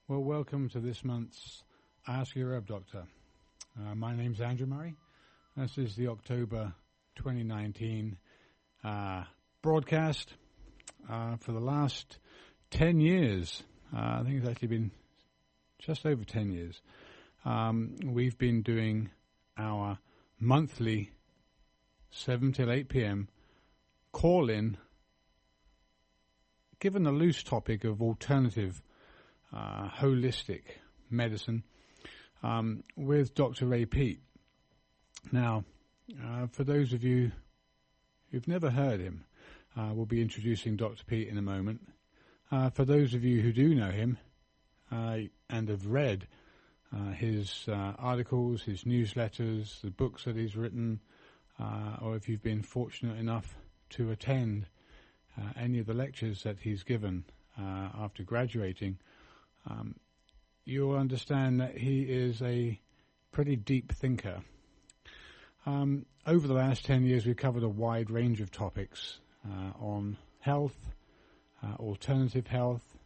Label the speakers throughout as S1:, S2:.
S1: Well, welcome to this month's Ask Your Herb Doctor. My name's Andrew Murray. This is the October 2019 broadcast. For the last 10 years, I think it's actually been just over 10 years, we've been doing our monthly 7 till 8 p.m. call-in, given the loose topic of alternative holistic medicine with Dr. Ray Peat. Now, for those of you who've never heard him, we'll be introducing Dr. Peat in a moment. For those of you who do know him and have read his articles, his newsletters, the books that he's written, or if you've been fortunate enough to attend any of the lectures that he's given after graduating, you'll understand that he is a pretty deep thinker. Over the last 10 years, we've covered a wide range of topics on health, alternative health,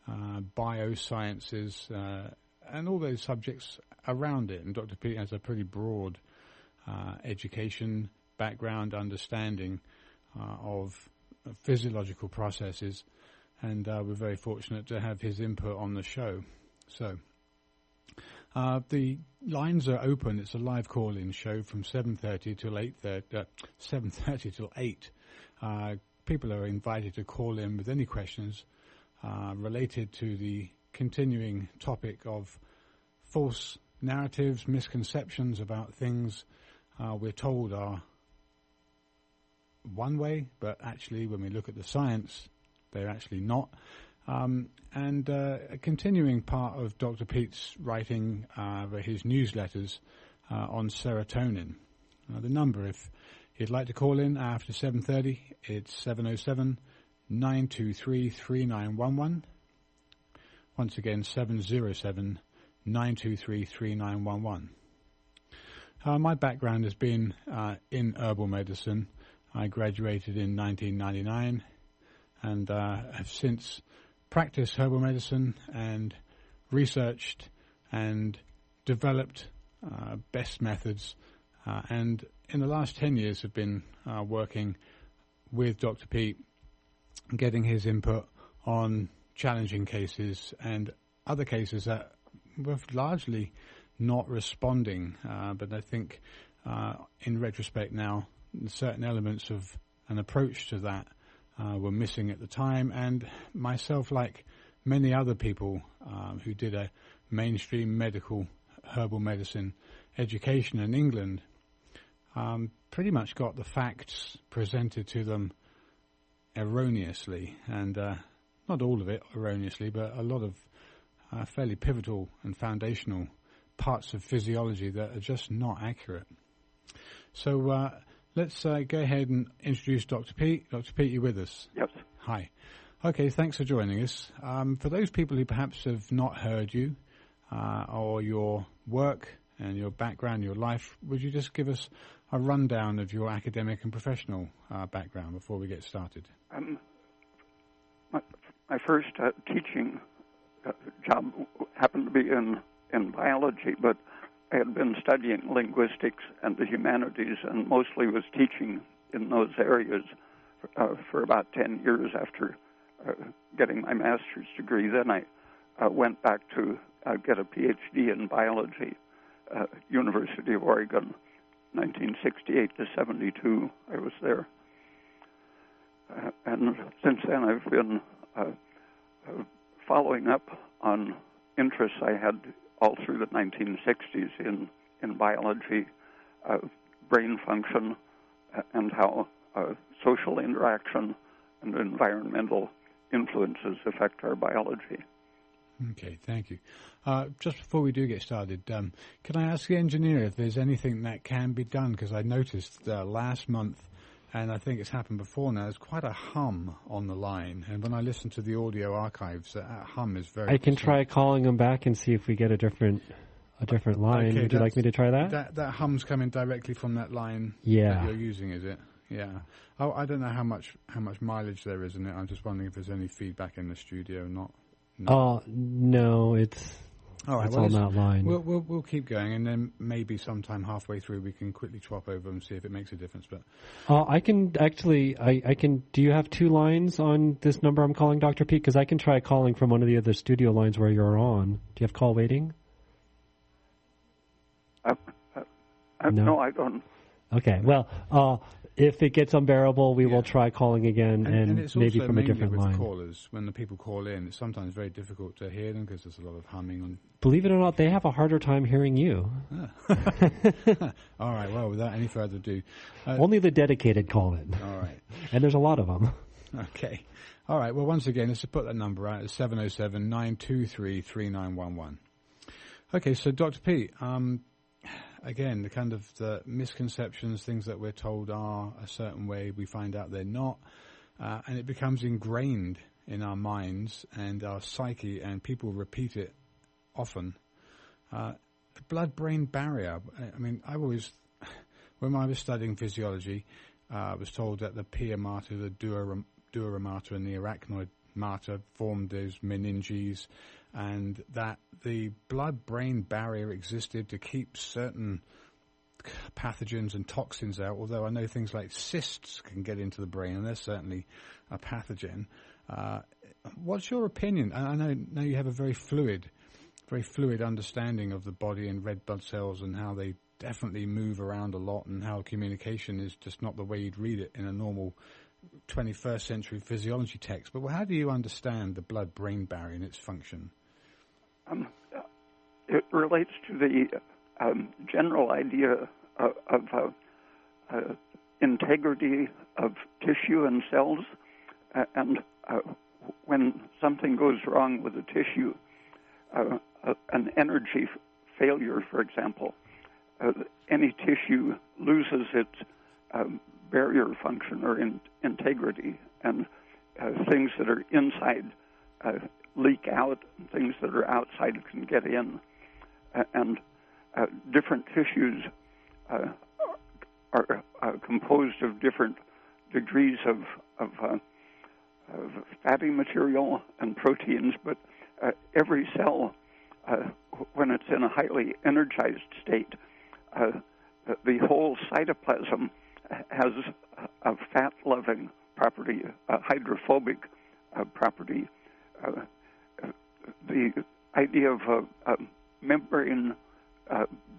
S1: biosciences, and all those subjects around it. And Dr. Peat has a pretty broad education, background, understanding of physiological processes, and we're very fortunate to have his input on the show. So the lines are open. It's a live call-in show from 7:30 till 8:30. 7:30 till 8. People are invited to call in with any questions related to the continuing topic of false narratives, misconceptions about things we're told are one way, but actually when we look at the science, they're actually not. And a continuing part of Dr. Peat's writing, his newsletters on serotonin. The number, if you'd like to call in after 7:30, it's 707-923-3911. Once again, 707-923-3911. My background has been in herbal medicine. I graduated in 1999 and have since practiced herbal medicine and researched and developed best methods, and in the last 10 years have been working with Dr. Peat, getting his input on challenging cases and other cases that were largely not responding, but I think in retrospect now certain elements of an approach to that were missing at the time, and myself, like many other people who did a mainstream medical herbal medicine education in England, pretty much got the facts presented to them erroneously, and not all of it erroneously, but a lot of fairly pivotal and foundational parts of physiology that are just not accurate. So let's go ahead and introduce Dr. Peat. Dr. Peat, you with us?
S2: Yes.
S1: Hi. Okay, thanks for joining us. For those people who perhaps have not heard you or your work and your background, your life, would you just give us a rundown of your academic and professional background before we get started?
S2: My first teaching job happened to be in biology, but I had been studying linguistics and the humanities and mostly was teaching in those areas for about 10 years after getting my master's degree. Then I went back to get a PhD in biology at University of Oregon, 1968 to 72. I was there. And since then I've been following up on interests I had all through the 1960s in biology, brain function, and how social interaction and environmental influences affect our biology.
S1: Okay, thank you. Just before we do get started, can I ask the engineer if there's anything that can be done? Because I noticed last month, and I think it's happened before now, there's quite a hum on the line. And when I listen to the audio archives, that hum is very...
S3: I can try calling them back and see if we get a different line. Okay, would you like me to try that?
S1: That hum's coming directly from that line that you're using, is it? Yeah. Oh, I don't know how much mileage there is in it. I'm just wondering if there's any feedback in the studio or not.
S3: No, it's
S1: all right.
S3: it's
S1: Well,
S3: on that line.
S1: We'll keep going, and then maybe sometime halfway through we can quickly swap over and see if it makes a difference. But
S3: I can actually, I can. Do you have two lines on this number I'm calling, Dr. Peat? Because I can try calling from one of the other studio lines where you're on. Do you have call waiting?
S2: No, I don't.
S3: Okay. Well, if it gets unbearable, we will try calling again, and
S1: it's
S3: maybe
S1: also
S3: from a
S1: mainly
S3: different
S1: with
S3: line.
S1: Callers, when the people call in, it's sometimes very difficult to hear them because there's a lot of humming on.
S3: Believe it or not, they have a harder time hearing you.
S1: All right. Well, without any further ado,
S3: only the dedicated call in.
S1: All right.
S3: And there's a lot of them.
S1: Okay. All right. Well, once again, let's just put that number out. It's 707-923-3911. Okay. So, Dr. P, again, the kind of the misconceptions, things that we're told are a certain way, we find out they're not, and it becomes ingrained in our minds and our psyche, and people repeat it often. The blood-brain barrier. I mean, when I was studying physiology, I was told that the pia mater, the dura mater, and the arachnoid mater formed those meninges, and that the blood-brain barrier existed to keep certain pathogens and toxins out, although I know things like cysts can get into the brain, and they're certainly a pathogen. What's your opinion? I know you have a very fluid understanding of the body and red blood cells and how they definitely move around a lot, and how communication is just not the way you'd read it in a normal 21st century physiology text. But how do you understand the blood-brain barrier and its function?
S2: It relates to the general idea of integrity of tissue and cells, and when something goes wrong with the tissue, an energy failure, for example, any tissue loses its barrier function or integrity, and things that are inside leak out, and things that are outside can get in, and different tissues are composed of different degrees of fatty material and proteins, but every cell, when it's in a highly energized state, the whole cytoplasm has a fat-loving property, a hydrophobic property. The idea of a membrane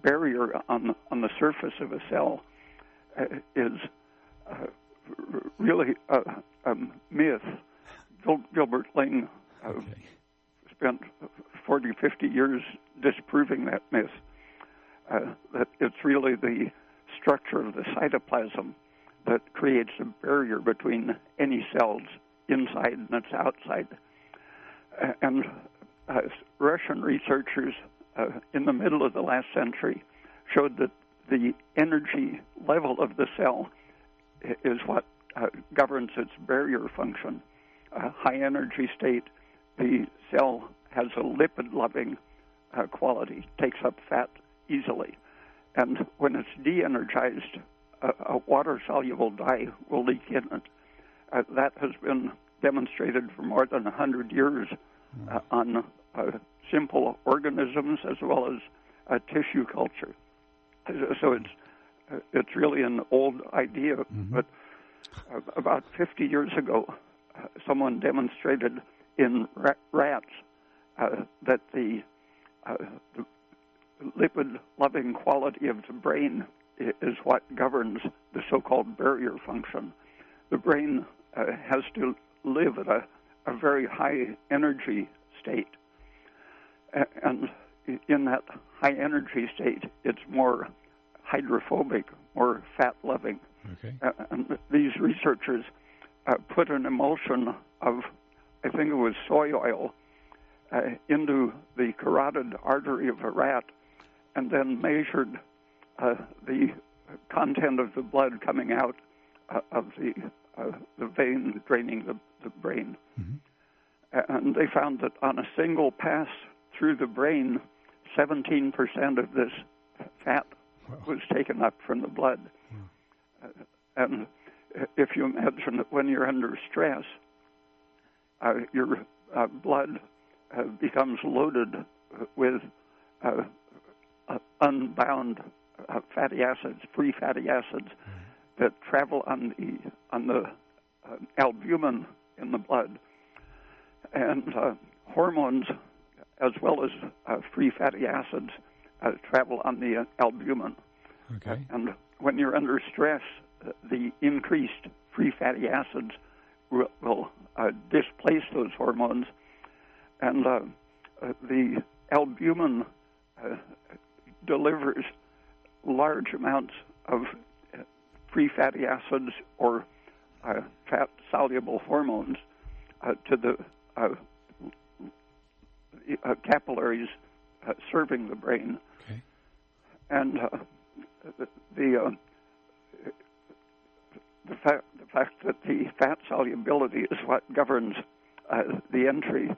S2: barrier on the surface of a cell is really a myth. Gilbert Ling spent 40, 50 years disproving that myth, that it's really the structure of the cytoplasm that creates a barrier between any cells inside and its outside. And Russian researchers in the middle of the last century showed that the energy level of the cell is what governs its barrier function. High energy state, the cell has a lipid-loving quality, takes up fat easily. And when it's de-energized, a water-soluble dye will leak in it. That has been demonstrated for more than 100 years on simple organisms as well as tissue culture. So it's really an old idea, but about 50 years ago, someone demonstrated in rats that the lipid-loving quality of the brain is what governs the so-called barrier function. The brain has to live at a very high energy state, and in that high energy state, it's more hydrophobic, more fat-loving.
S1: Okay.
S2: And these researchers put an emulsion of, I think it was soy oil, into the carotid artery of a rat, and then measured the content of the blood coming out of the vein draining the brain. And they found that on a single pass through the brain, 17% of this fat was taken up from the blood. And if you imagine that when you're under stress, your blood becomes loaded with unbound fatty acids, free fatty acids that travel on the albumin in the blood, and hormones as well as free fatty acids travel on the albumin.
S1: Okay.
S2: And when you're under stress, the increased free fatty acids will displace those hormones, and the albumin delivers large amounts of free fatty acids or fat-soluble hormones to the capillaries serving the brain.
S1: Okay.
S2: And the fact that the fat solubility is what governs the entry,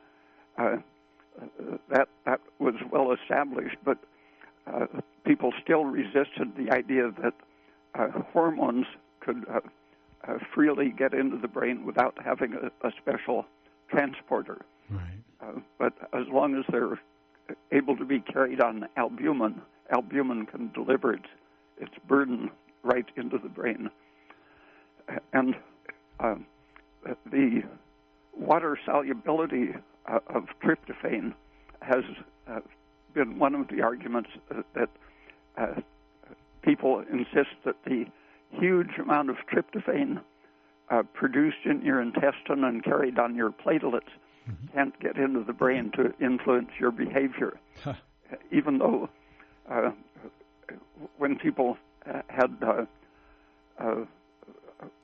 S2: that was well established, but people still resisted the idea that hormones could freely get into the brain without having a special transporter.
S1: Right.
S2: But as long as they're able to be carried on albumin can deliver its burden right into the brain. And the water solubility of tryptophan has been one of the arguments that people insist that the huge amount of tryptophan produced in your intestine and carried on your platelets can't get into the brain to influence your behavior. Even though when people had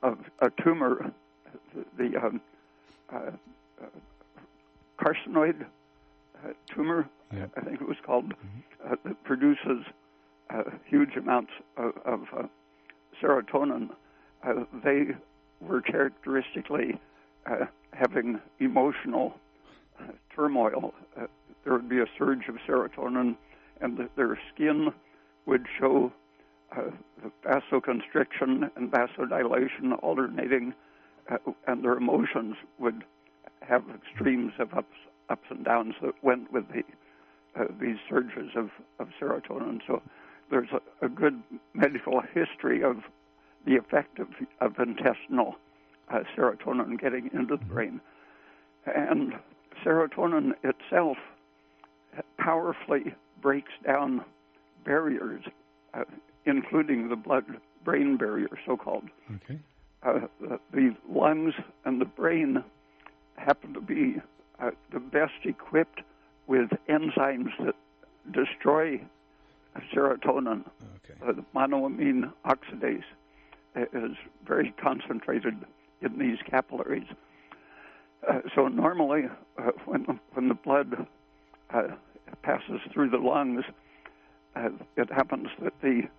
S2: a tumor, the carcinoid tumor, I think it was called, that produces huge amounts of serotonin, they were characteristically having emotional turmoil. There would be a surge of serotonin, and their skin would show the vasoconstriction and vasodilation alternating, and their emotions would have extremes of ups and downs that went with these surges of serotonin. So there's a good medical history of the effect of intestinal serotonin getting into the brain. And serotonin itself powerfully breaks down barriers, including the blood-brain barrier, so-called.
S1: Okay.
S2: The lungs and the brain happen to be the best equipped with enzymes that destroy serotonin.
S1: Okay.
S2: The monoamine oxidase is very concentrated in these capillaries. So normally, when the blood passes through the lungs, it happens that the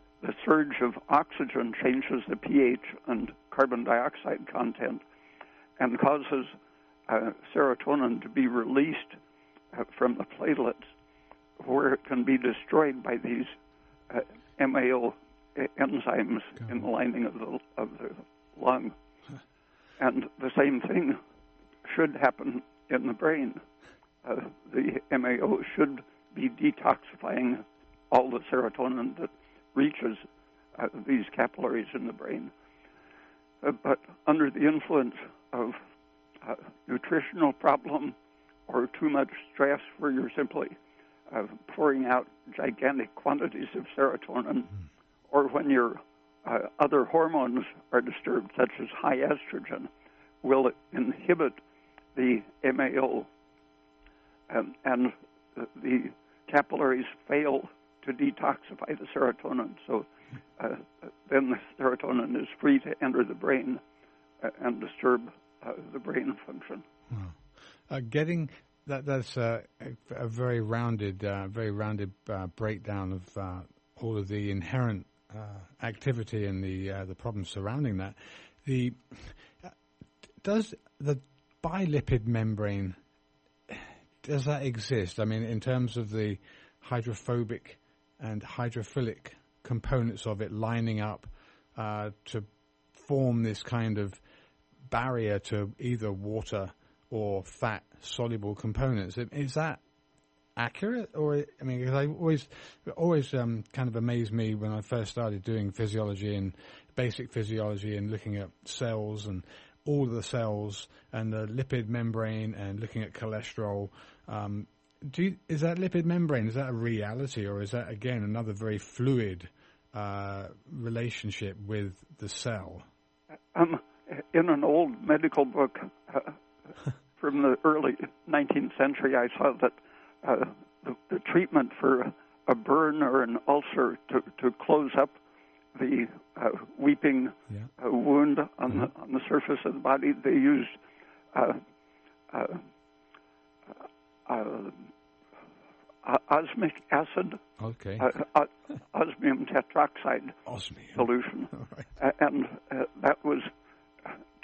S2: surge of oxygen changes the pH and carbon dioxide content and causes serotonin to be released from the platelets, where it can be destroyed by these MAO enzymes in the lining of the lung. And the same thing should happen in the brain. The MAO should be detoxifying all the serotonin that reaches these capillaries in the brain. But under the influence of nutritional problem or too much stress, where you're simply pouring out gigantic quantities of serotonin, or when your other hormones are disturbed, such as high estrogen, will inhibit the MAO, and the capillaries fail to detoxify the serotonin. So then the serotonin is free to enter the brain and disturb the brain function.
S1: Wow. Getting that's a very rounded breakdown of all of the inherent activity and the problems surrounding that. Does the bilipid membrane, does that exist? I mean, in terms of the hydrophobic and hydrophilic components of it lining up to form this kind of barrier to either water or fat-soluble components. Is that accurate? Or, I mean, because I always kind of amazed me when I first started doing physiology and basic physiology and looking at cells and all of the cells and the lipid membrane and looking at cholesterol. Is that lipid membrane, is that a reality, or is that, again, another very fluid relationship with the cell?
S2: In an old medical book from the early 19th century, I saw that the treatment for a burn or an ulcer to close up the weeping wound on the surface of the body, they used osmic acid, osmium tetroxide solution, right. And that was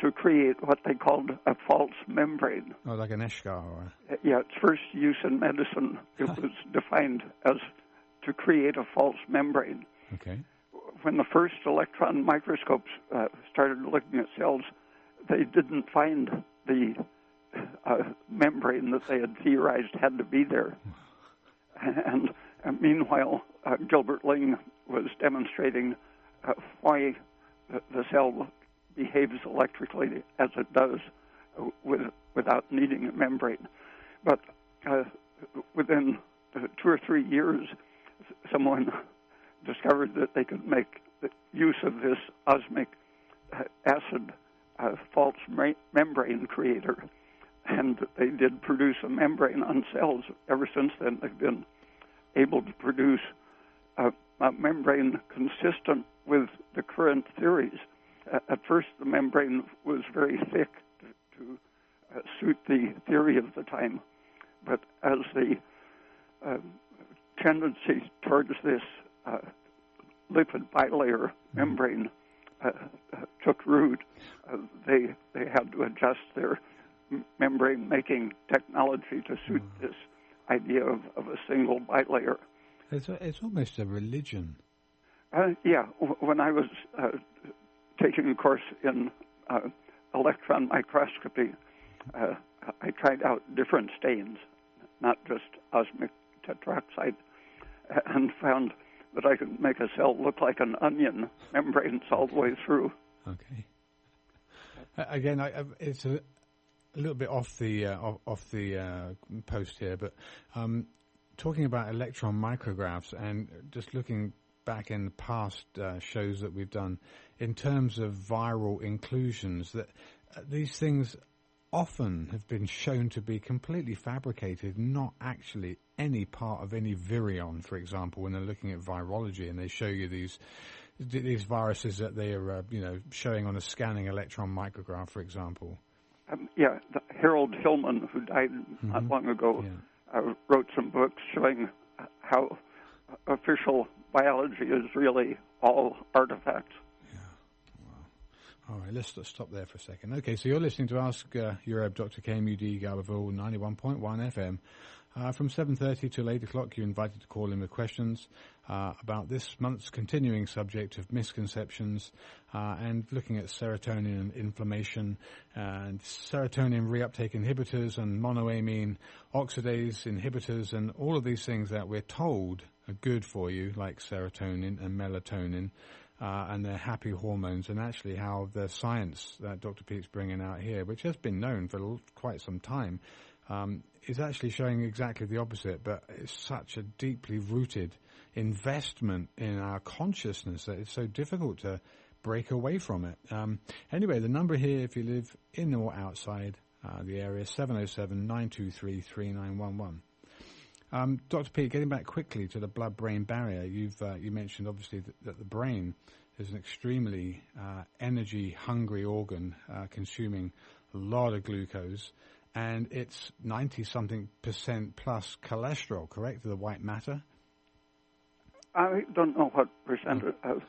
S2: to create what they called a false membrane.
S1: Oh, like an eschar? Or...
S2: Yeah, its first use in medicine, it was defined as to create a false membrane.
S1: Okay.
S2: When the first electron microscopes started looking at cells, they didn't find the membrane that they had theorized had to be there. And meanwhile, Gilbert Ling was demonstrating why the cell behaves electrically as it does without needing a membrane. But within 2 or 3 years, someone discovered that they could make use of this osmic acid false membrane creator, and they did produce a membrane on cells. Ever since then, they've been able to produce a membrane consistent with the current theories. At first, the membrane was very thick to suit the theory of the time, but as the tendency towards this lipid bilayer membrane took root, they had to adjust their membrane-making technology to suit this idea of a single bilayer.
S1: It's almost a religion.
S2: Yeah. When I was taking a course in electron microscopy, I tried out different stains, not just osmic tetroxide, and found that I could make a cell look like an onion, membranes all the way through.
S1: Okay. Again, it's a little bit off the post here, but talking about electron micrographs and just looking back in the past shows that we've done in terms of viral inclusions, that these things often have been shown to be completely fabricated, not actually any part of any virion, for example, when they're looking at virology and they show you these viruses that they are showing on a scanning electron micrograph, for example.
S2: Harold Hillman, who died not long ago, wrote some books showing how official biology is really all artifacts.
S1: Yeah. Wow. All right, let's stop there for a second. Okay, so you're listening to Ask Europe, Dr. KMUD, Garberville, 91.1 FM. From 7:30 till 8 o'clock, you're invited to call in with questions about this month's continuing subject of misconceptions and looking at serotonin and inflammation and serotonin reuptake inhibitors and monoamine oxidase inhibitors and all of these things that we're told are good for you, like serotonin and melatonin, and they're happy hormones, and actually how the science that Dr. Peat's bringing out here, which has been known for quite some time, is actually showing exactly the opposite, but it's such a deeply rooted investment in our consciousness that it's so difficult to break away from it. Anyway, the number here, if you live in or outside the area, 707-923-3911. Dr. Peat, getting back quickly to the blood-brain barrier, you mentioned obviously that the brain is an extremely energy-hungry organ, consuming a lot of glucose, and it's 90-something% plus cholesterol, correct, the white matter?
S2: I don't know what percent of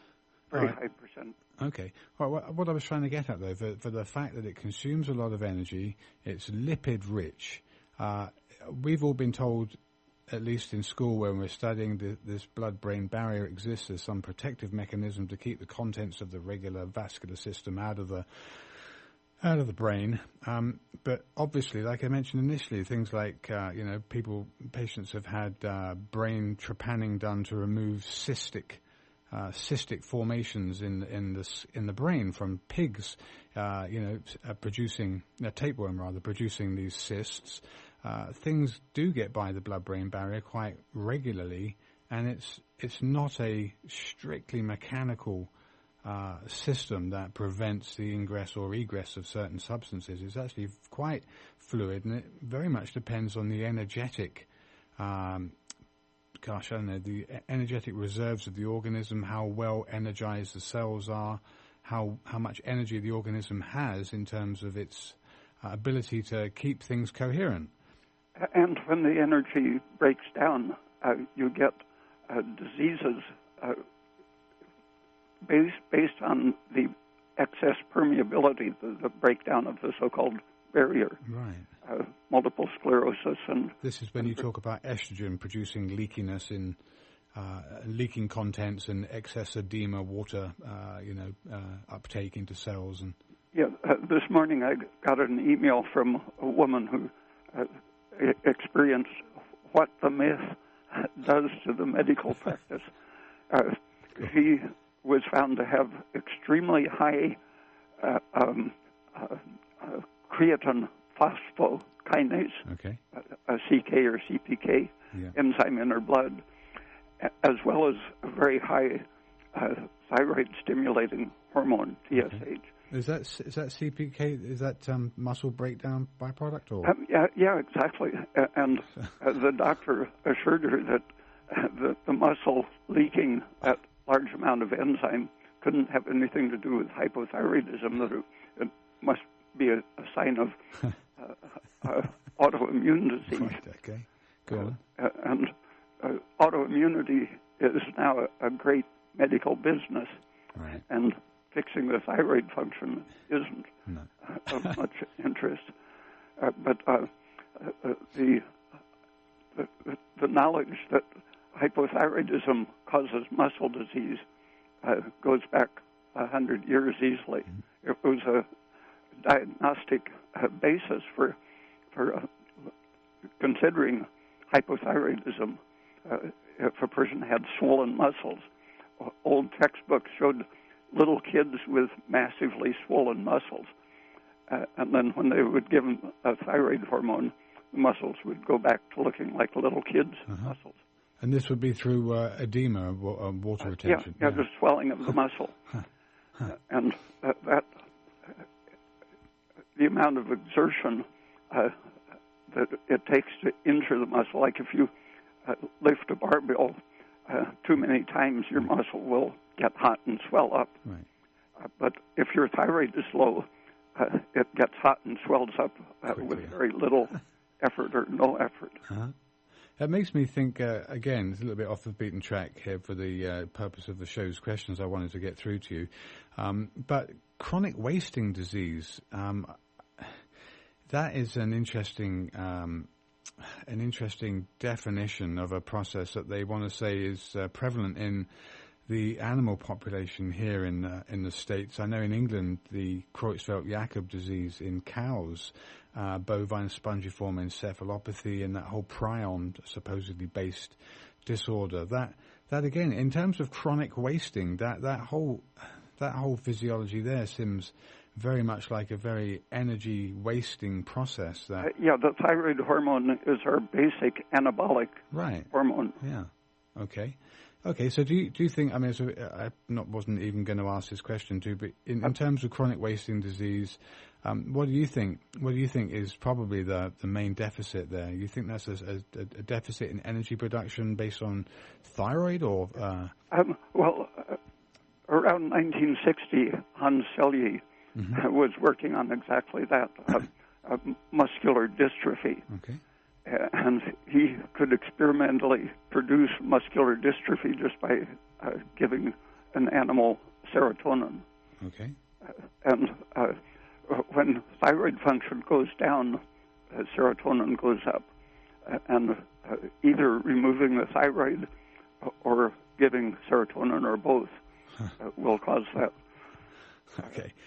S2: very high percent.
S1: Okay. Well, what I was trying to get at, though, for the fact that it consumes a lot of energy, it's lipid-rich. We've all been told, at least in school when we're studying, this blood-brain barrier exists as some protective mechanism to keep the contents of the regular vascular system out of the Out of the brain, but obviously, like I mentioned initially, things like patients have had brain trepanning done to remove cystic formations in the brain from pigs, producing tapeworm producing these cysts. Things do get by the blood-brain barrier quite regularly, and it's not a strictly mechanical system that prevents the ingress or egress of certain substances. It's actually quite fluid, and it very much depends on the energetic, the energetic reserves of the organism, how well energized the cells are, how much energy the organism has in terms of its ability to keep things coherent.
S2: And when the energy breaks down, you get diseases based on the excess permeability, the breakdown of the so-called barrier.
S1: Right.
S2: Multiple sclerosis and...
S1: This is when you talk about estrogen producing leakiness in leaking contents and excess edema, water, uptake into cells. And
S2: yeah, this morning I got an email from a woman who experienced what the myth does to the medical practice. She was found to have extremely high creatine phosphokinase, a CK or CPK enzyme in her blood, as well as a very high thyroid-stimulating hormone, TSH.
S1: Is that CPK? Is that muscle breakdown byproduct? Or?
S2: Yeah, exactly. And the doctor assured her that the muscle leaking that large amount of enzyme couldn't have anything to do with hypothyroidism, that it must be a sign of autoimmune disease.
S1: Right, okay. Go on.
S2: And autoimmunity is now a great medical business,
S1: right.
S2: And fixing the thyroid function isn't of much interest. But the knowledge that hypothyroidism causes muscle disease goes back 100 years easily. Mm-hmm. It was a diagnostic basis for considering hypothyroidism if a person had swollen muscles. Old textbooks showed little kids with massively swollen muscles, and then when they would give them a thyroid hormone, the muscles would go back to looking like little kids' muscles.
S1: And this would be through edema, water retention?
S2: Yeah, the swelling of the muscle. And that the amount of exertion that it takes to injure the muscle, like if you lift a barbell too many times, your muscle will get hot and swell up.
S1: Right.
S2: But if your thyroid is low, it gets hot and swells up with very little effort or no effort.
S1: That makes me think, again, it's a little bit off the beaten track here for the purpose of the show's questions I wanted to get through to you. But chronic wasting disease, that is an interesting definition of a process that they want to say is prevalent in the animal population here in the States. I know in England the Creutzfeldt-Jakob disease in cows, bovine spongiform encephalopathy, and that whole prion supposedly based disorder. That again, in terms of chronic wasting, that whole physiology there seems very much like a very energy wasting process. That
S2: the thyroid hormone is our basic anabolic hormone.
S1: Yeah. Okay, so do you think, I mean, I wasn't even going to ask this question too, but in terms of chronic wasting disease, what do you think is probably the main deficit there? You think that's a deficit in energy production based on thyroid, or?
S2: Around 1960, Hans Selye was working on exactly that, muscular dystrophy.
S1: Okay.
S2: And he could experimentally produce muscular dystrophy just by giving an animal serotonin.
S1: Okay.
S2: And when thyroid function goes down, serotonin goes up. And either removing the thyroid or giving serotonin or both will cause that.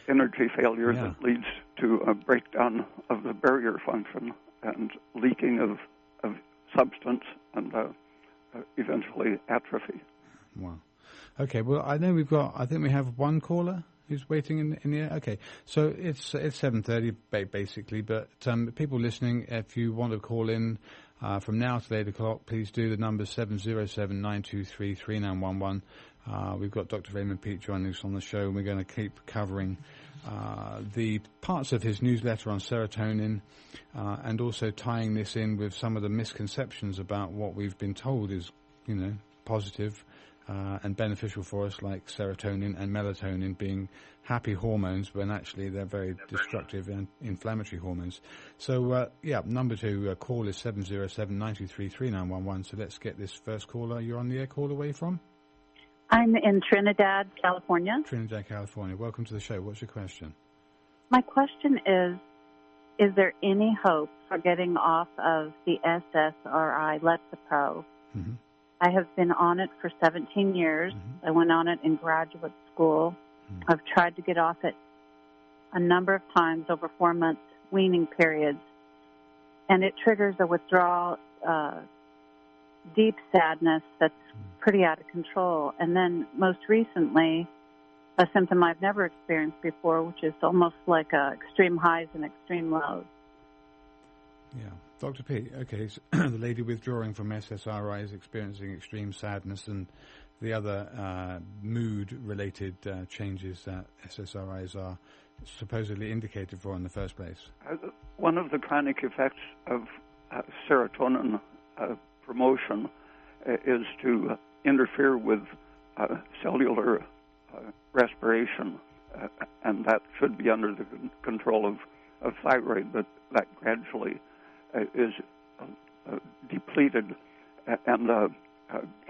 S2: energy failure that leads to a breakdown of the barrier function and leaking of substance and eventually atrophy.
S1: Wow. Okay, well, I think we have one caller who's waiting in the air. Okay, so it's 7:30 basically, but people listening, if you want to call in from now till 8 o'clock, please do. The number 707-923-3911. We've got Dr. Raymond Peat joining us on the show, and we're going to keep covering the parts of his newsletter on serotonin, and also tying this in with some of the misconceptions about what we've been told is, positive and beneficial for us, like serotonin and melatonin being happy hormones, when actually they're very destructive and inflammatory hormones. So, number to call is 707-923-3911. So let's get this first caller. You're on the air. Caller, where are you from?
S4: I'm in Trinidad, California.
S1: Trinidad, California. Welcome to the show. What's your question?
S4: My question is there any hope for getting off of the SSRI, Lexapro?
S1: Mm-hmm.
S4: I have been on it for 17 years.
S1: Mm-hmm.
S4: I went on it in graduate school.
S1: Mm-hmm.
S4: I've tried to get off it a number of times over 4-month weaning periods, and it triggers a withdrawal, deep sadness that's pretty out of control. And then most recently, a symptom I've never experienced before, which is almost like extreme highs and extreme lows.
S1: Yeah. Dr. P, okay, so the lady withdrawing from SSRI is experiencing extreme sadness and the other mood-related changes that SSRIs are supposedly indicated for in the first place.
S2: One of the chronic effects of serotonin promotion is to interfere with cellular respiration, and that should be under the control of thyroid, but that gradually is depleted, and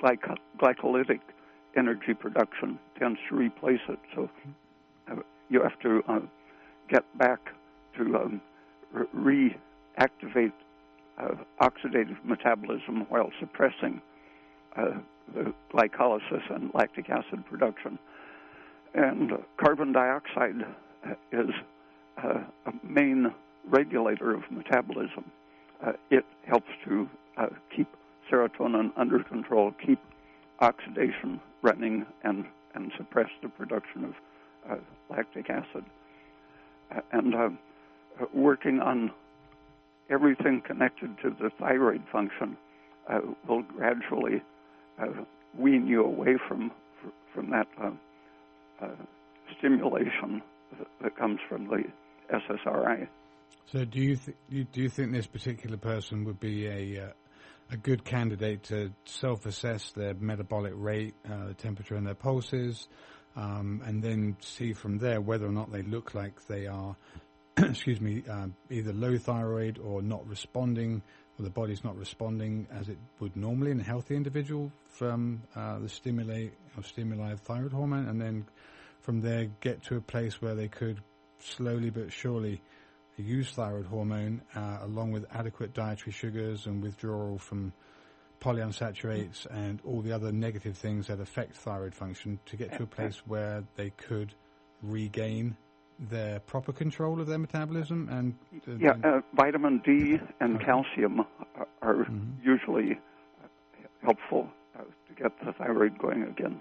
S2: glycolytic energy production tends to replace it. So you have to get back to reactivate oxidative metabolism while suppressing the glycolysis and lactic acid production. And carbon dioxide is a main regulator of metabolism. It helps to keep serotonin under control, keep oxidation running, and suppress the production of lactic acid. And working on everything connected to the thyroid function will gradually wean you away from that stimulation that comes from the SSRI.
S1: So do you think this particular person would be a good candidate to self-assess their metabolic rate, the temperature in their pulses, and then see from there whether or not they look like they are, either low thyroid or not responding, or the body's not responding as it would normally in a healthy individual from the stimuli of thyroid hormone, and then from there get to a place where they could slowly but surely use thyroid hormone along with adequate dietary sugars and withdrawal from polyunsaturates and all the other negative things that affect thyroid function to get to a place where they could regain their proper control of their metabolism. And
S2: vitamin D and calcium are usually helpful to get the thyroid going again.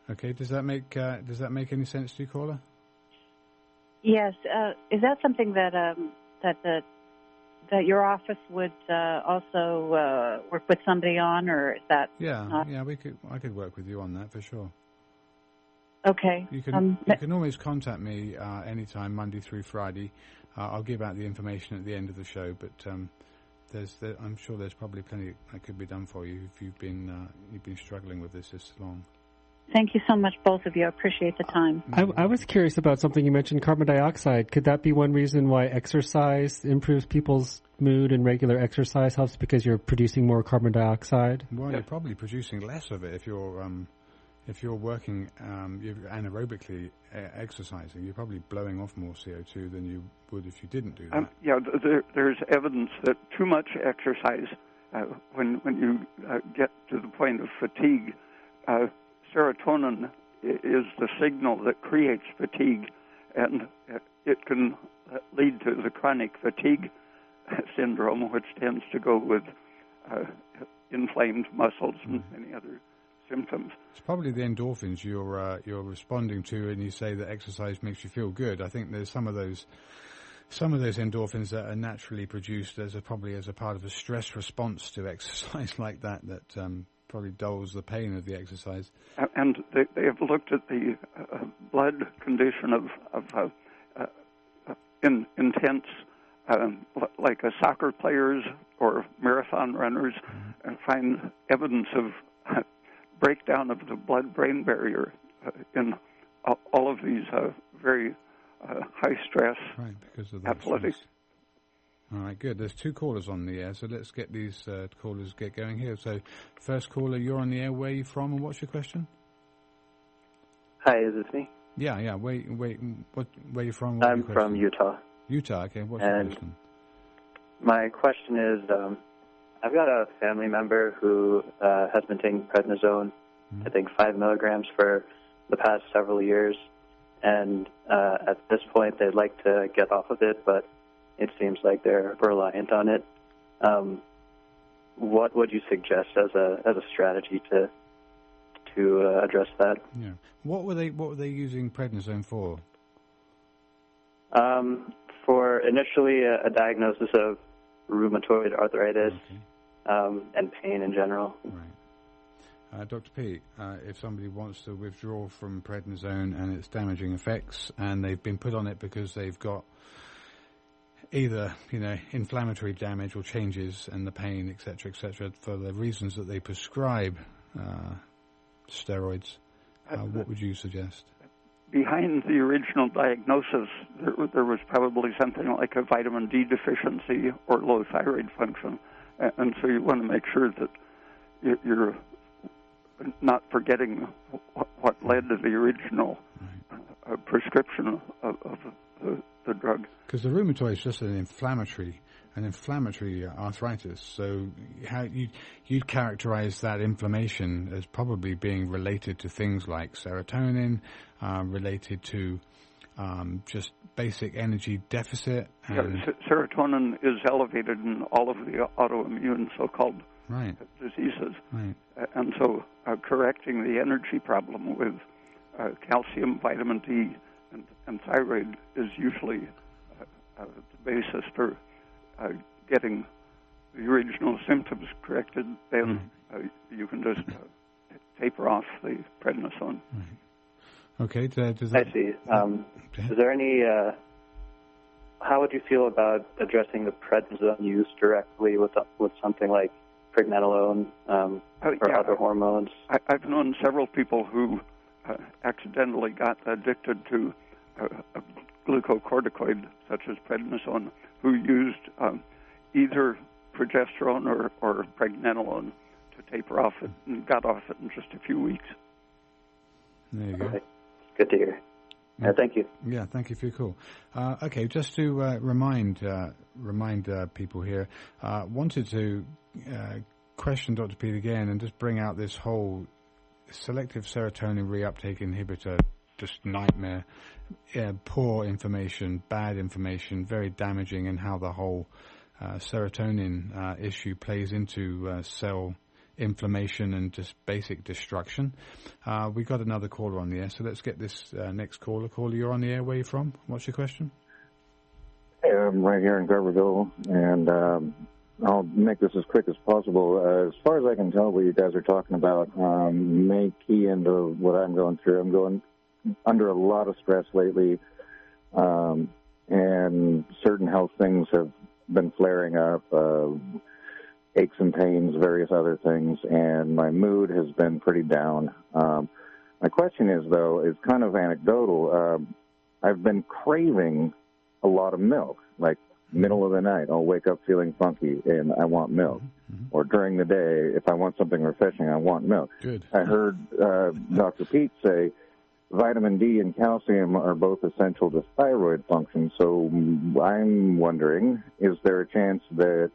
S1: Okay, does that make any sense to you, caller?
S4: Yes. Is that something that that your office would also work with somebody on, or is that?
S1: I could work with you on that for sure.
S4: Okay.
S1: You can always contact me anytime, Monday through Friday. I'll give out the information at the end of the show, but I'm sure there's probably plenty that could be done for you if you've been struggling with this long.
S4: Thank you so much, both of you. I appreciate the time.
S3: I was curious about something you mentioned, carbon dioxide. Could that be one reason why exercise improves people's mood and regular exercise helps because you're producing more carbon dioxide?
S1: Well, you're probably producing less of it if you're working you're anaerobically exercising. You're probably blowing off more CO2 than you would if you didn't do that.
S2: There's evidence that too much exercise, when you get to the point of fatigue, serotonin is the signal that creates fatigue, and it can lead to the chronic fatigue syndrome, which tends to go with inflamed muscles and many other symptoms.
S1: It's probably the endorphins you're responding to, and you say that exercise makes you feel good. I think there's some of those endorphins that are naturally produced probably as a part of a stress response to exercise like that probably dulls the pain of the exercise.
S2: And they have looked at the blood condition of intense, like soccer players or marathon runners, and find evidence of breakdown of the blood-brain barrier in all of these very high-stress athletics.
S1: All right, good. There's two callers on the air, so let's get these callers get going here. So, first caller, you're on the air. Where are you from, and what's your question?
S5: Hi, is this me?
S1: Yeah. Where are you from?
S5: I'm from Utah.
S1: Utah, okay. What's your question?
S5: My question is, I've got a family member who has been taking prednisone, I think 5 milligrams for the past several years, and at this point they'd like to get off of it, but it seems like they're reliant on it. What would you suggest as a strategy to address that?
S1: Yeah. What were they using prednisone for?
S5: For initially a diagnosis of rheumatoid arthritis, and pain in general.
S1: Right. Dr. Peat, if somebody wants to withdraw from prednisone and its damaging effects, and they've been put on it because they've got either, inflammatory damage or changes and the pain, etc., for the reasons that they prescribe steroids, what would you suggest?
S2: Behind the original diagnosis, there was probably something like a vitamin D deficiency or low thyroid function. And so you want to make sure that you're not forgetting what led to the original prescription of the drug.
S1: Because the rheumatoid is just an inflammatory arthritis. So how you'd characterize that inflammation as probably being related to things like serotonin, related to just basic energy deficit. And
S2: serotonin is elevated in all of the autoimmune so-called diseases.
S1: Right.
S2: And so correcting the energy problem with calcium, vitamin D, and thyroid is usually the basis for getting the original symptoms corrected. Then you can just taper off the prednisone.
S1: Right. Okay. Does
S5: that... I see. Is there any... how would you feel about addressing the prednisone use directly with something like pregnenolone or other hormones?
S2: I've known several people who accidentally got addicted to a glucocorticoid, such as prednisone, who used either progesterone or pregnenolone to taper off it, and got off it in just a few weeks.
S1: There you go.
S5: Okay. Good to hear. Thank you.
S1: Yeah, thank you for your call. Okay, just to remind people here, wanted to question Dr. Peat again and just bring out this whole selective serotonin reuptake inhibitor, just nightmare, poor information, bad information, very damaging, and how the whole serotonin issue plays into cell inflammation and just basic destruction. We got another caller on the air, so let's get this next caller. Caller, you're on the air. Where are you from? What's your question?
S6: Hey, I'm right here in Garberville, and I'll make this as quick as possible. As far as I can tell, what you guys are talking about may key into what I'm going through. I'm going under a lot of stress lately, and certain health things have been flaring up, aches and pains, various other things, and my mood has been pretty down. My question is, though, is kind of anecdotal. I've been craving a lot of milk, like middle of the night. I'll wake up feeling funky, and I want milk. Mm-hmm. Or during the day, if I want something refreshing, I want milk.
S1: Good.
S6: I heard Dr. Peat say vitamin D and calcium are both essential to thyroid function, so I'm wondering, is there a chance that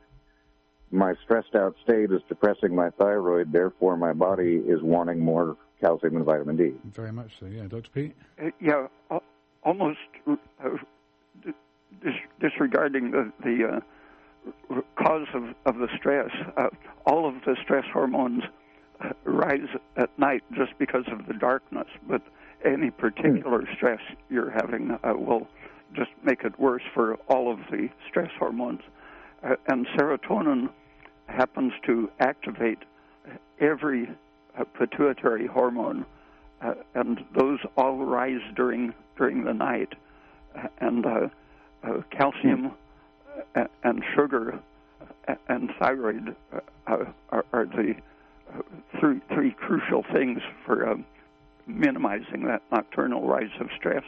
S6: my stressed out state is depressing my thyroid, therefore my body is wanting more calcium and vitamin D.
S1: Very much so, yeah. Dr. Peat?
S2: Yeah, almost disregarding the cause of the stress. All of the stress hormones rise at night just because of the darkness, but any particular stress you're having will just make it worse for all of the stress hormones. And serotonin happens to activate every pituitary hormone, and those all rise during the night. And calcium and sugar and thyroid are the three crucial things for minimizing that nocturnal rise of stress.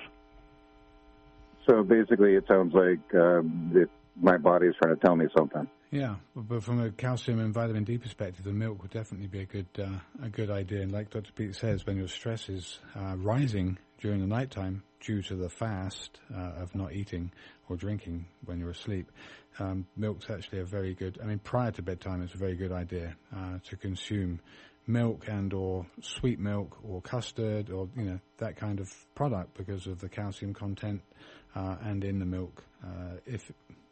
S6: So basically, it sounds like my body is trying to tell me something.
S1: Yeah, but from a calcium and vitamin D perspective, the milk would definitely be a good idea. And like Dr. Peat says, when your stress is rising during the nighttime due to the fast of not eating or drinking when you're asleep, milk's actually a very good. I mean, prior to bedtime, it's a very good idea to consume milk and or sweet milk or custard or that kind of product because of the calcium content and in the milk.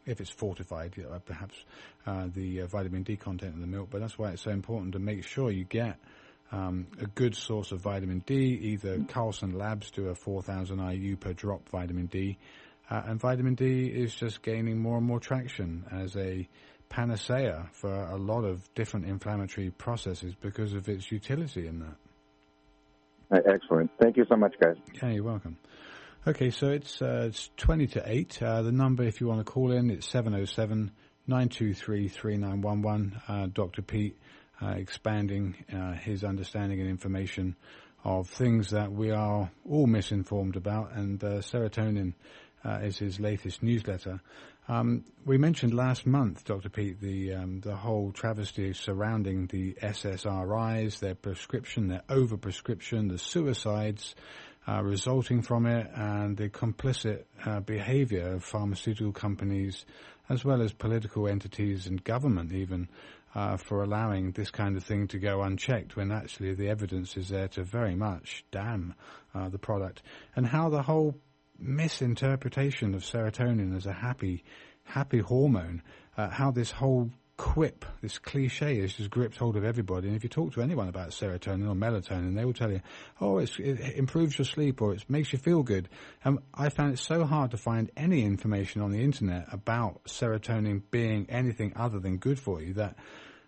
S1: If it's fortified, perhaps the vitamin D content in the milk. But that's why it's so important to make sure you get a good source of vitamin D. Either Carlson Labs do a 4,000 IU per drop vitamin D, and vitamin D is just gaining more and more traction as a panacea for a lot of different inflammatory processes because of its utility in that.
S6: Excellent. Thank you so much, guys.
S1: Yeah, you're welcome. Okay, so it's 20 to 8. The number, if you want to call in, it's 707-923-3911. Dr. Peat expanding his understanding and information of things that we are all misinformed about, and serotonin is his latest newsletter. We mentioned last month, Dr. Peat, the whole travesty surrounding the SSRIs, their prescription, their overprescription, the suicides resulting from it, and the complicit behavior of pharmaceutical companies as well as political entities and government even for allowing this kind of thing to go unchecked when actually the evidence is there to very much damn the product, and how the whole misinterpretation of serotonin as a happy hormone, how this whole quip, this cliche has just gripped hold of everybody. And if you talk to anyone about serotonin or melatonin, they will tell you, oh, it improves your sleep or it makes you feel good. I found it so hard to find any information on the internet about serotonin being anything other than good for you that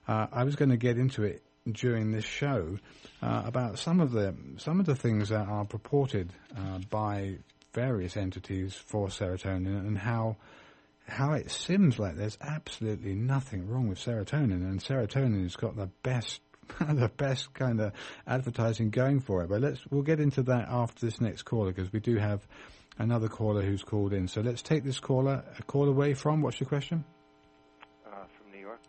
S1: I was going to get into it during this show about some of the things that are purported by various entities for serotonin, and how it seems like there's absolutely nothing wrong with serotonin, and serotonin has got the best kind of advertising going for it. But we'll get into that after this next caller, because we do have another caller who's called in. So let's take this caller away from. What's your question?
S7: From New York.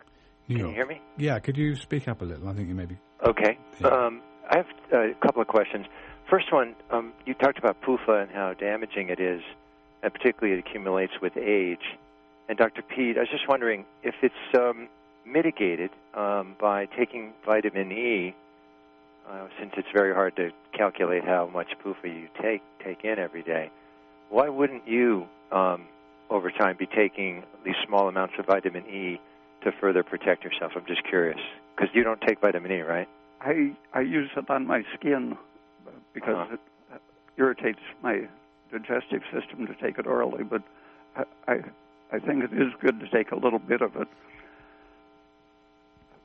S1: Can
S7: you hear me?
S1: Yeah. Could you speak up a little? I think you maybe.
S7: Okay.
S1: Yeah.
S7: I have a couple of questions. First one, you talked about PUFA and how damaging it is, and particularly it accumulates with age. And Dr. Peat, I was just wondering if it's mitigated by taking vitamin E, since it's very hard to calculate how much PUFA you take in every day. Why wouldn't you, over time, be taking these small amounts of vitamin E to further protect yourself? I'm just curious, because you don't take vitamin E, right?
S2: I use it on my skin because it irritates my digestive system to take it orally, but I think it is good to take a little bit of it.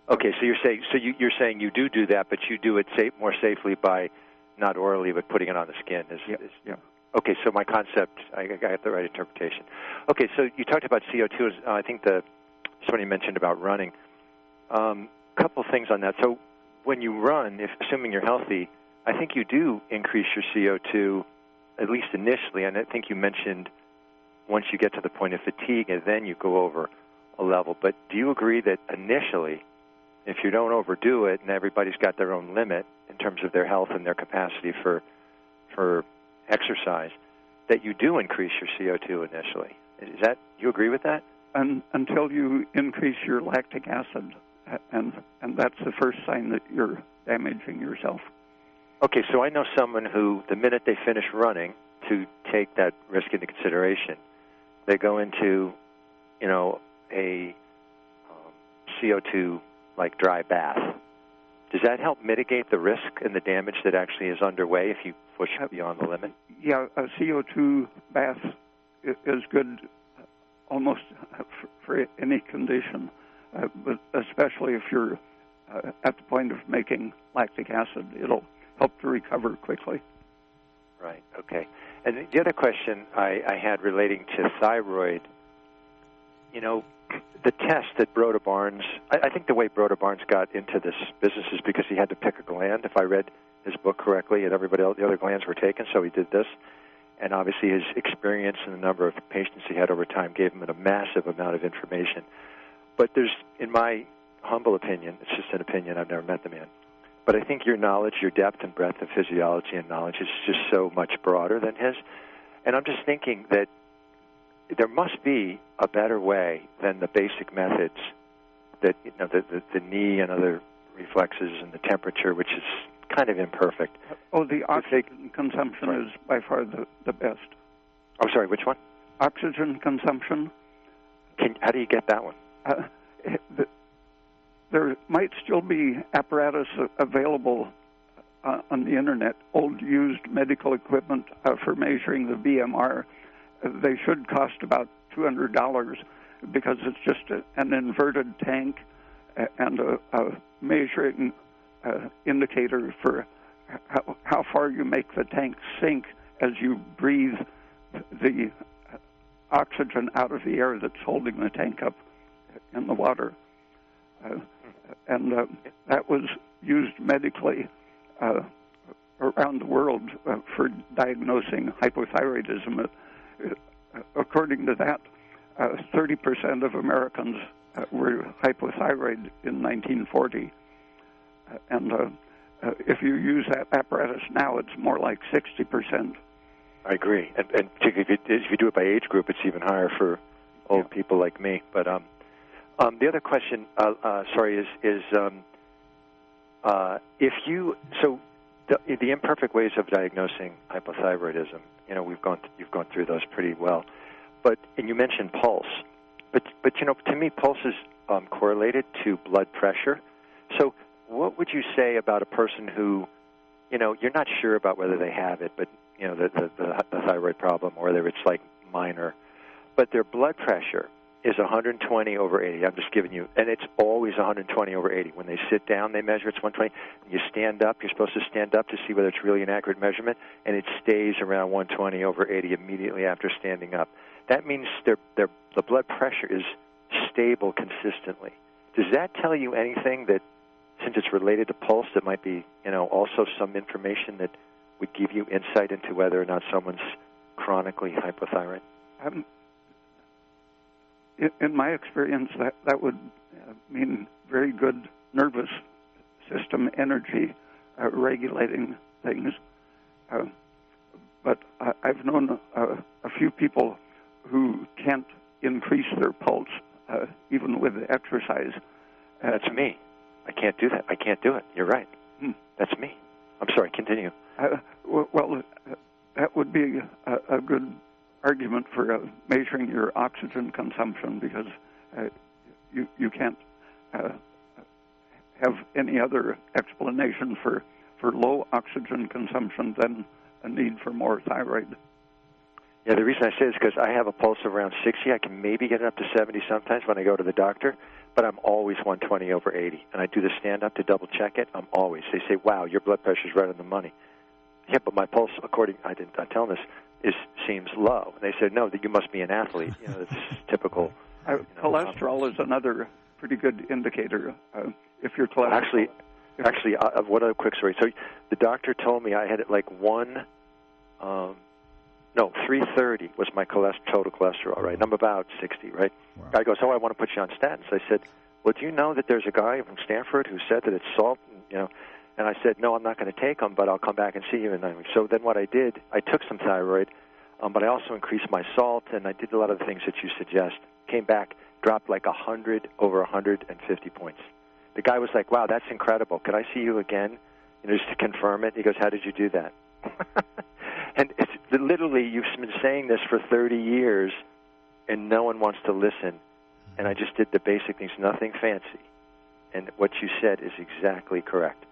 S7: Okay, so you're saying you do that, but you do it more safely by not orally, but putting it on the skin.
S2: Yeah.
S7: Okay, so my concept, I got the right interpretation. Okay, so you talked about CO2. I think somebody mentioned about running. Couple things on that. So when you run, assuming you're healthy, I think you do increase your CO2, at least initially, and I think you mentioned once you get to the point of fatigue, and then you go over a level. But do you agree that initially, if you don't overdo it, and everybody's got their own limit in terms of their health and their capacity for exercise, that you do increase your CO2 initially? You agree with that?
S2: Until you increase your lactic acid, and that's the first sign that you're damaging yourself.
S7: Okay, so I know someone who, the minute they finish running, to take that risk into consideration, they go into, a CO2 like dry bath. Does that help mitigate the risk and the damage that actually is underway if you push beyond the limit?
S2: Yeah, a CO2 bath is good almost for any condition, but especially if you're at the point of making lactic acid, it'll help to recover quickly.
S7: Right, okay. And the other question I had relating to thyroid, the test that Broda Barnes, I think the way Broda Barnes got into this business is because he had to pick a gland, if I read his book correctly, and everybody else, the other glands were taken, so he did this. And obviously his experience and the number of patients he had over time gave him a massive amount of information. But there's, in my humble opinion, it's just an opinion, I've never met the man, but I think your knowledge, your depth and breadth of physiology and knowledge is just so much broader than his. And I'm just thinking that there must be a better way than the basic methods that, the knee and other reflexes and the temperature, which is kind of imperfect.
S2: Oh, the oxygen consumption is by far the best.
S7: I'm sorry, which one?
S2: Oxygen consumption.
S7: How do you get that one?
S2: There might still be apparatus available on the internet, old used medical equipment for measuring the BMR. They should cost about $200 because it's just an inverted tank and a measuring indicator for how far you make the tank sink as you breathe the oxygen out of the air that's holding the tank up in the water. And that was used medically around the world for diagnosing hypothyroidism. According to that, 30% of Americans were hypothyroid in 1940. And if you use that apparatus now, it's more like 60%.
S7: I agree. And particularly if you do it by age group, it's even higher for old people like me. But the other question, is if you, so the imperfect ways of diagnosing hypothyroidism, you've gone through those pretty well. And you mentioned pulse. But to me, pulse is correlated to blood pressure. So what would you say about a person who, you're not sure about whether they have it, but, the thyroid problem, or whether it's like minor, but their blood pressure is 120 over 80. I'm just giving you, and it's always 120 over 80. When they sit down, they measure it's 120. You stand up, you're supposed to stand up to see whether it's really an accurate measurement, and it stays around 120 over 80 immediately after standing up. That means the blood pressure is stable consistently. Does that tell you anything that, since it's related to pulse, that might be, also some information that would give you insight into whether or not someone's chronically hypothyroid?
S2: In my experience, that would mean very good nervous system energy regulating things. But I've known a few people who can't increase their pulse even with exercise.
S7: That's me. I can't do that. I can't do it. You're right. That's me. I'm sorry. Continue.
S2: That would be a good argument for measuring your oxygen consumption, because you can't have any other explanation for low oxygen consumption than a need for more thyroid.
S7: Yeah, the reason I say this is because I have a pulse of around 60. I can maybe get it up to 70 sometimes when I go to the doctor, but I'm always 120 over 80. And I do the stand-up to double-check it. They say, wow, your blood pressure's right on the money. Yeah, but my pulse, I tell them this, seems low. And they said, no, that you must be an athlete. It's typical.
S2: Cholesterol is another pretty good indicator. If your cholesterol...
S7: Actually, one other quick story. So the doctor told me I had it like 330 was my total cholesterol, right? And I'm about 60, right? Wow. Guy goes, I want to put you on statins. I said, well, do you know that there's a guy from Stanford who said that it's salt, And I said, no, I'm not going to take them, but I'll come back and see you in 9 weeks. So then what I did, I took some thyroid, but I also increased my salt, and I did a lot of the things that you suggest. Came back, dropped like 100 over 150 points. The guy was like, wow, that's incredible. Could I see you again just to confirm it. He goes, how did you do that? And it's literally, you've been saying this for 30 years, and no one wants to listen. And I just did the basic things, nothing fancy. And what you said is exactly correct.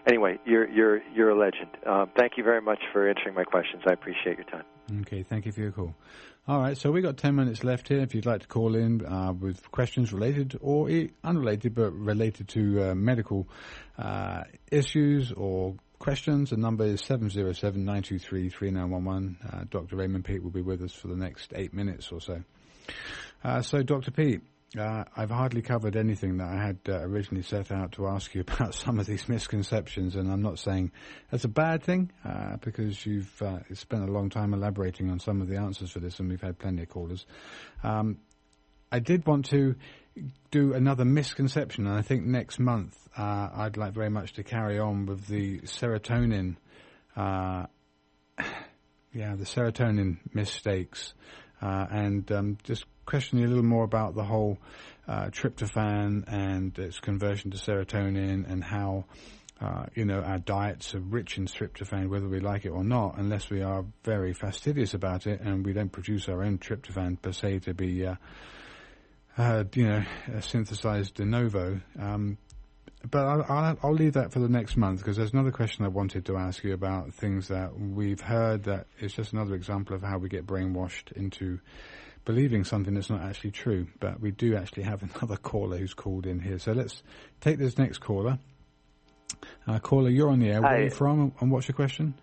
S7: Anyway, you're a legend. Thank you very much for answering my questions. I appreciate your time.
S1: Okay, thank you for your call. All right, so we've got 10 minutes left here. If you'd like to call in with questions related or unrelated, but related to medical issues or questions, the number is 707-923-3911. Dr. Raymond Peat will be with us for the next 8 minutes or so. So, Dr. Peat, I've hardly covered anything that I had originally set out to ask you about some of these misconceptions, and I'm not saying that's a bad thing because you've spent a long time elaborating on some of the answers for this, and we've had plenty of callers. I did want to do another misconception, and I think next month I'd like very much to carry on with the serotonin, the serotonin mistakes, and just question you a little more about the whole tryptophan and its conversion to serotonin, and how our diets are rich in tryptophan, whether we like it or not, unless we are very fastidious about it and we don't produce our own tryptophan per se to be synthesized de novo. But I'll leave that for the next month, because there's another question I wanted to ask you about things that we've heard that it's just another example of how we get brainwashed into believing something that's not actually true. But we do actually have another caller who's called in here. So let's take this next caller. Caller, you're on the air. Where are you from, and what's your question?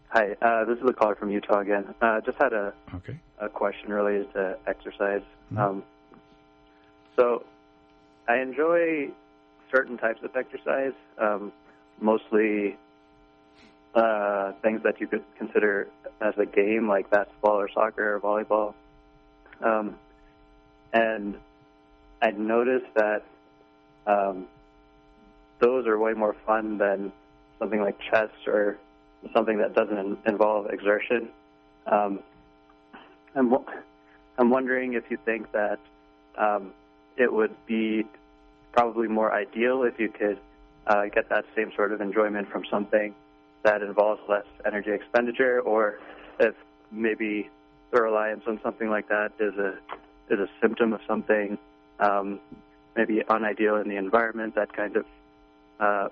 S5: Hi, this is a caller from Utah again. Just had a question related to exercise.
S1: Mm-hmm.
S5: So I enjoy certain types of exercise, mostly things that you could consider as a game, like basketball or soccer or volleyball. And I noticed that those are way more fun than something like chess or something that doesn't involve exertion. I'm wondering if you think that it would be probably more ideal if you could get that same sort of enjoyment from something that involves less energy expenditure, or if maybe the reliance on something like that is a symptom of something maybe unideal in the environment that kind of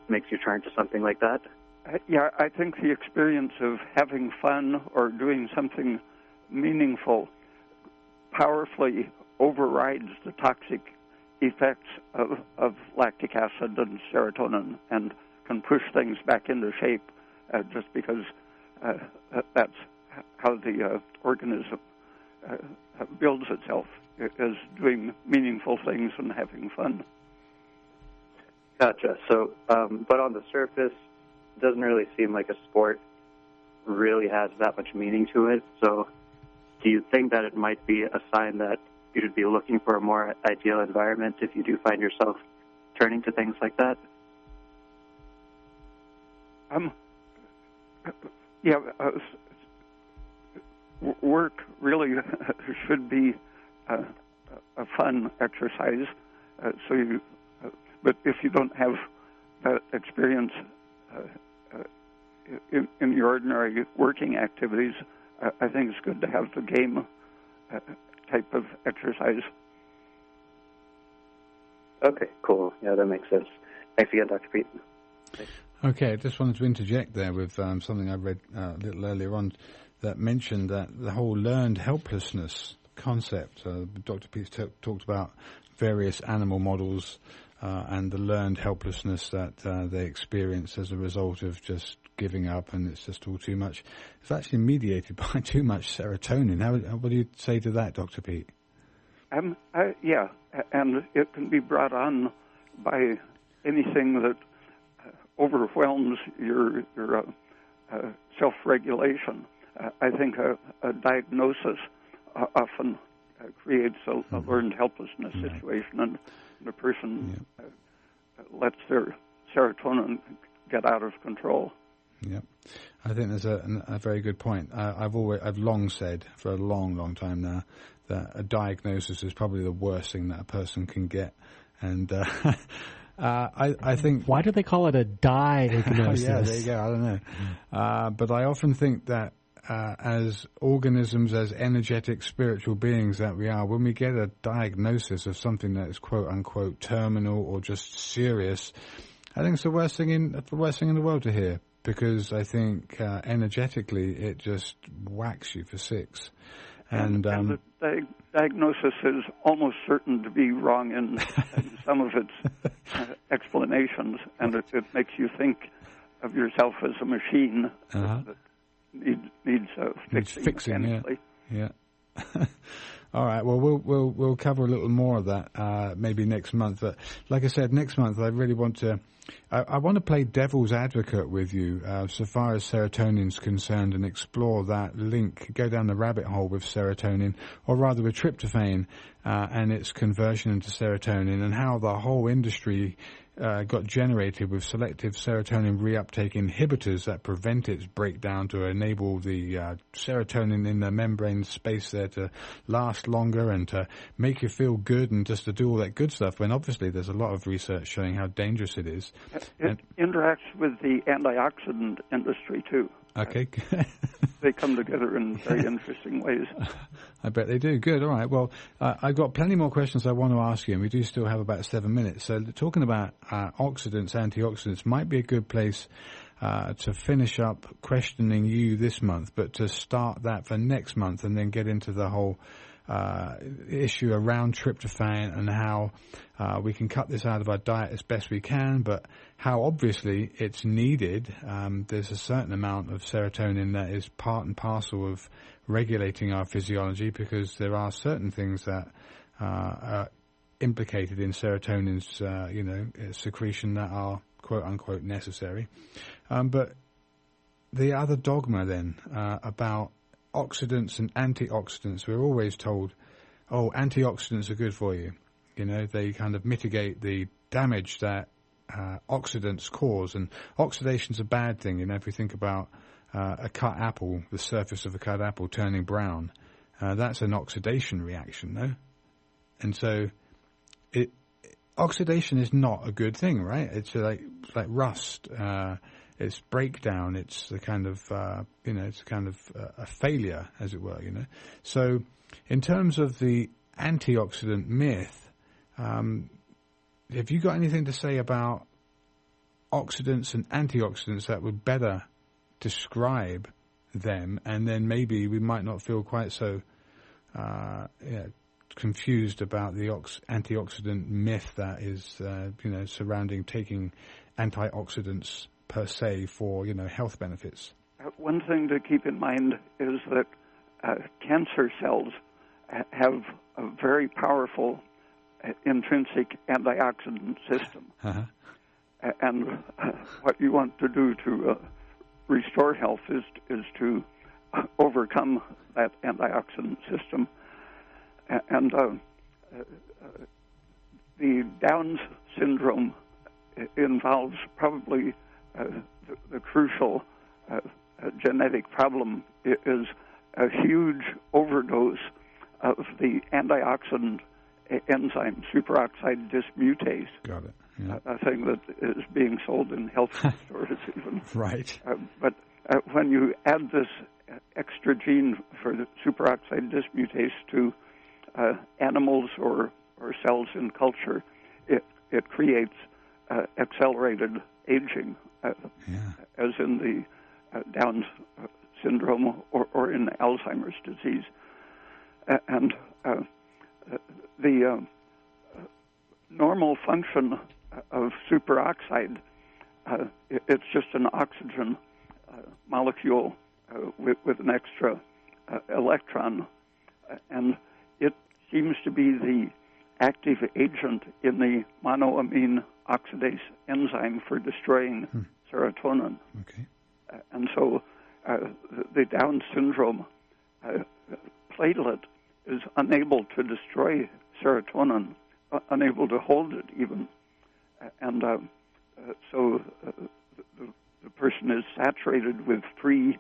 S5: makes you turn to something like that.
S2: I think the experience of having fun or doing something meaningful powerfully overrides the toxic effects of lactic acid and serotonin, and can push things back into shape just because that's how the organism builds itself, is doing meaningful things and having fun.
S5: Gotcha. So, but on the surface, it doesn't really seem like a sport really has that much meaning to it. So do you think that it might be a sign that you should be looking for a more ideal environment if you do find yourself turning to things like that?
S2: Work really should be a fun exercise. But if you don't have that experience in your ordinary working activities, I think it's good to have the game type of exercise.
S5: Okay, cool. Yeah, that makes sense. Thanks again, Dr. Peat.
S1: Okay, I just wanted to interject there with something I read a little earlier on that mentioned that the whole learned helplessness concept. Dr. Peat talked about various animal models and the learned helplessness that they experience as a result of just giving up, and it's just all too much. It's actually mediated by too much serotonin. What do you say to that, Dr. Peat?
S2: Yeah, and it can be brought on by anything that overwhelms your self-regulation. I think a diagnosis often creates a learned helplessness situation, and the person lets their serotonin get out of control.
S1: Yeah, I think there's a very good point. I've long said for a long time now that a diagnosis is probably the worst thing that a person can get, and I think...
S3: Why do they call it a diagnosis?
S1: Yeah, there you go. I don't know. But I often think that as organisms, as energetic spiritual beings that we are, when we get a diagnosis of something that is quote-unquote terminal or just serious, I think it's the worst thing in the world to hear, because I think energetically it just whacks you for six. And
S2: the diagnosis is almost certain to be wrong in some of its explanations, and it makes you think of yourself as a machine that needs fixing.
S1: Yeah. All right. Well, we'll cover a little more of that maybe next month. But like I said, next month I really want to. I want to play devil's advocate with you so far as serotonin's concerned, and explore that link, go down the rabbit hole with serotonin, or rather with tryptophan and its conversion into serotonin, and how the whole industry got generated with selective serotonin reuptake inhibitors that prevent its breakdown to enable the serotonin in the membrane space there to last longer and to make you feel good and just to do all that good stuff, when obviously there's a lot of research showing how dangerous it is.
S2: It interacts with the antioxidant industry too.
S1: Okay.
S2: They come together in very interesting ways.
S1: I bet they do. Good. All right. Well, I've got plenty more questions I want to ask you, and we do still have about 7 minutes. So talking about oxidants, antioxidants, might be a good place to finish up questioning you this month, but to start that for next month and then get into the whole issue around tryptophan and how we can cut this out of our diet as best we can, but how obviously it's needed. There's a certain amount of serotonin that is part and parcel of regulating our physiology, because there are certain things that are implicated in serotonin's secretion that are quote unquote necessary. But the other dogma then about oxidants and antioxidants, we're always told, oh, antioxidants are good for you. You know, they kind of mitigate the damage that oxidants cause. And oxidation's a bad thing. You know, if we think about a cut apple, the surface of a cut apple turning brown, that's an oxidation reaction, no? And so oxidation is not a good thing, right? It's like rust. It's breakdown. It's the kind of, it's kind of a failure, as it were, you know. So in terms of the antioxidant myth, have you got anything to say about oxidants and antioxidants that would better describe them? And then maybe we might not feel quite so confused about the antioxidant myth that is, surrounding taking antioxidants per se for, health benefits.
S2: One thing to keep in mind is that cancer cells have a very powerful intrinsic antioxidant system. Uh-huh. And what you want to do to restore health is to overcome that antioxidant system. And the Down's syndrome involves probably the crucial genetic problem is a huge overdose of the antioxidant enzyme superoxide dismutase.
S1: Got it. Yeah.
S2: A thing that is being sold in health stores even.
S1: Right.
S2: But when you add this extra gene for the superoxide dismutase to animals or cells in culture, it creates accelerated aging, as in the Down's syndrome or in Alzheimer's disease. And the normal function of superoxide, it's just an oxygen molecule with an extra electron, and it seems to be the active agent in the monoamine oxidase enzyme for destroying serotonin.
S1: Okay.
S2: And so the Down syndrome platelet is unable to destroy serotonin, unable to hold it even. And so the person is saturated with free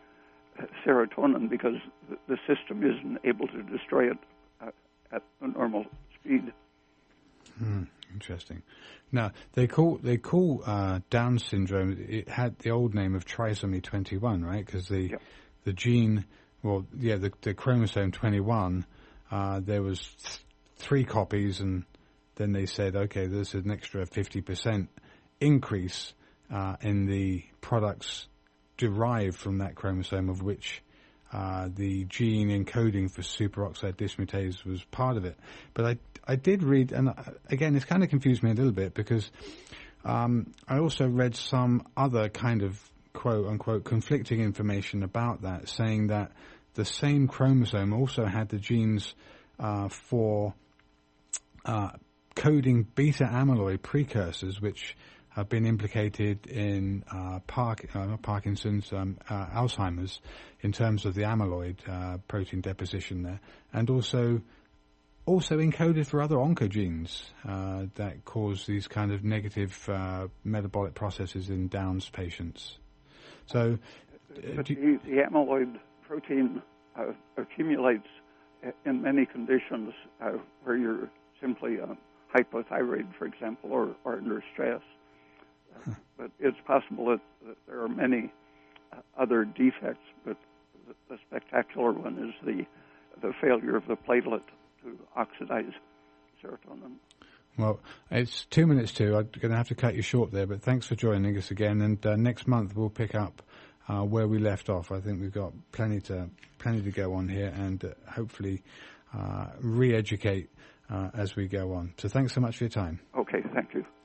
S2: serotonin because the system isn't able to destroy it at a normal speed.
S1: Interesting. Now they call Down syndrome. It had the old name of trisomy 21, right? Because the gene, the chromosome 21. There was 3 copies, and then they said, okay, there's an extra 50% increase in the products derived from that chromosome, of which the gene encoding for superoxide dismutase was part of it. But I did read, and again, it's kind of confused me a little bit, because I also read some other kind of quote-unquote conflicting information about that, saying that the same chromosome also had the genes for coding beta amyloid precursors, which have been implicated in Parkinson's, Alzheimer's, in terms of the amyloid protein deposition there, and also encoded for other oncogenes that cause these kind of negative metabolic processes in Down's patients. So,
S2: the amyloid protein accumulates in many conditions where you're simply hypothyroid, for example, or under stress. But it's possible that there are many other defects, but the spectacular one is the failure of the platelet to oxidize serotonin.
S1: Well, it's 2 minutes to. I'm going to have to cut you short there, but thanks for joining us again. And next month we'll pick up where we left off. I think we've got plenty to go on here, and hopefully re-educate as we go on. So thanks so much for your time.
S2: Okay, thank you.